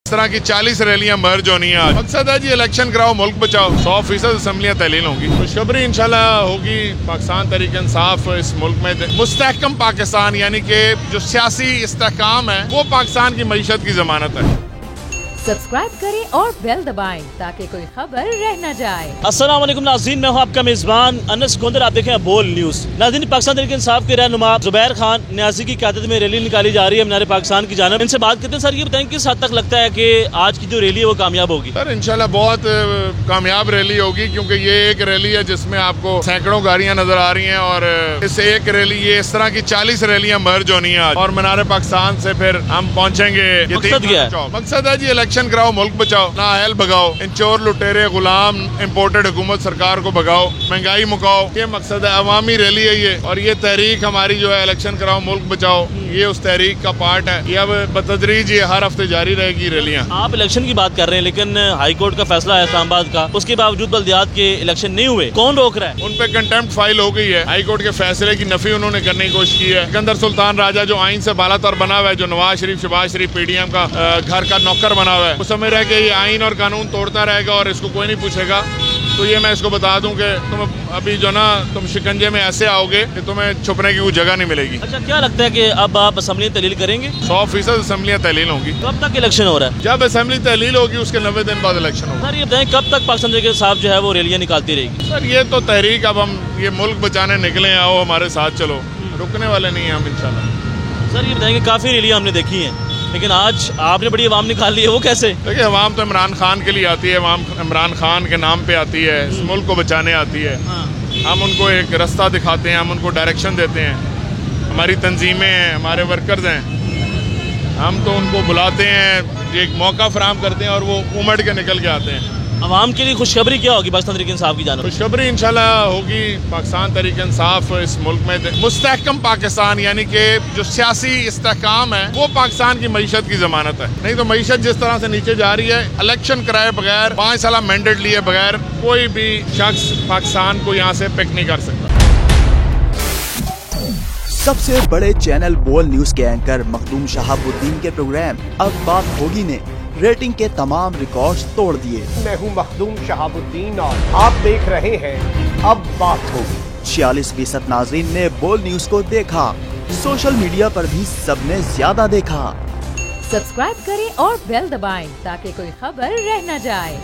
इस तरह की 40 रैलियां मर्ज होनी है। आज मकसद है जी इलेक्शन कराओ, मुल्क बचाओ। 100% असम्बलियां तहलील होंगी। खुशखबरी इंशाल्लाह होगी। पाकिस्तान तहरीक इंसाफ इस मुल्क में मुस्तहकम पाकिस्तान, यानी कि जो सियासी इस्तेहकाम है वो पाकिस्तान की मईशत की जमानत है। सब्सक्राइब करें और बेल दबाएं ताकि कोई खबर रह न जाए। अस्सलाम वालेकुम नाज़रीन, मैं हूं आपका मेज़बान अनस गोंदर। आप देखें बोल न्यूज़। नाज़रीन, पाकिस्तान तहरीक इंसाफ के रहनुमा जुबैर खान न्याजी की क़यादत में रैली निकाली जा रही है मीनार पाकिस्तान की जानिब। इनसे बात करते हैं। सर, ये बताएं किस हद तक लगता है कि आज की जो रैली है वो कामयाब होगी? सर, इंशाल्लाह बहुत कामयाब रैली होगी, क्योंकि ये एक रैली है जिसमें आपको सैकड़ों गाड़ियां नजर आ रही हैं और इस एक रैली, ये इस तरह की 40 रैलियां मर्ज होनी है आज। और मीनार पाकिस्तान से फिर हम पहुंचेंगे। मकसद क्या है? मकसद है जी इलेक्शन कराओ, मुल्क बचाओ, नाअहल भगाओ, इन चोर लुटेरे गुलाम इम्पोर्टेड हुकूमत सरकार को भगाओ, महंगाई मुकाओ। ये मकसद है, अवामी रैली है ये। और ये तहरीक हमारी जो है इलेक्शन कराओ मुल्क बचाओ, ये उस तहरीक का पार्ट है। ये अब बतदरीज ये हर हफ्ते जारी रहेगी रैलियां। आप इलेक्शन की बात कर रहे हैं, लेकिन हाई कोर्ट का फैसला है इस्लामाबाद का, उसके बावजूद बल्दियात के इलेक्शन नहीं हुए। कौन रोक रहा है? उन पे कंटेम्प्ट फाइल हो गई है। हाई कोर्ट के फैसले की नफी उन्होंने करने की कोशिश की है। सिकंदर सुल्तान राजा जो आइन से बालातर बना हुआ है, जो नवाज शरीफ शहबाज शरीफ PDM का घर का नौकर बना हुआ है, वो समझ रहा है कि ये आइन और कानून तोड़ता रहेगा और इसको कोई नहीं पूछेगा। तो ये मैं इसको बता दूं कि तुम अभी जो ना तुम शिकंजे में ऐसे आओगे कि तुम्हें छुपने की कोई जगह नहीं मिलेगी। अच्छा, क्या लगता है कि अब आप असम्बली तहलील करेंगे? 100% असम्बलियां तहलील होंगी। कब तक इलेक्शन हो रहा है? जब असम्बली तहलील होगी उसके 90 दिन बाद इलेक्शन होगा। सर, ये बताएं कब तक पाकिस्तान तहरीक इंसाफ जो है वो रैलियां निकालती रहेगी? सर, ये तो तहरीक, अब हम ये मुल्क बचाने निकले, आओ हमारे साथ चलो, रुकने वाले नहीं हैं हम इंशाल्लाह। सर, ये बताएंगे काफ़ी रैलियां हमने देखी हैं, लेकिन आज आपने बड़ी आवाम निकाल ली है, वो कैसे? देखिए, अवाम तो इमरान खान के लिए आती है, अवाम इमरान खान के नाम पे आती है, इस मुल्क को बचाने आती है। हम उनको एक रास्ता दिखाते हैं, हम उनको डायरेक्शन देते हैं। हमारी तंजीमें हैं, हमारे वर्कर्स हैं, हम तो उनको बुलाते हैं, एक मौका फराहम करते हैं और वो उमड़ के निकल के आते हैं। अवाम के लिए खुशखबरी क्या होगी पाकिस्तान तहरीक इंसाफ की जानिब? खुशखबरी इंशाल्लाह होगी। पाकिस्तान तहरीक इंसाफ इस मुल्क में मुस्तहकम पाकिस्तान, यानी कि जो सियासी इस्तेहकाम है वो पाकिस्तान की मईशत की जमानत है। नहीं तो मईशत जिस तरह से नीचे जा रही है, इलेक्शन कराए बगैर, 5 साल मैंडेट लिए बगैर कोई भी शख्स पाकिस्तान को यहाँ से पिक नहीं कर सकता। सबसे बड़े चैनल बोल न्यूज के एंकर मखदूम शहाबुद्दीन के प्रोग्राम अब बात होगी ने रेटिंग के तमाम रिकॉर्ड्स तोड़ दिए। मैं हूं मखदूम शहाबुद्दीन और आप देख रहे हैं अब बात होगी। 46% नाज़रीन ने बोल न्यूज को देखा। सोशल मीडिया पर भी सबने ज्यादा देखा। सब्सक्राइब करें और बेल दबाएं ताकि कोई खबर रह न जाए।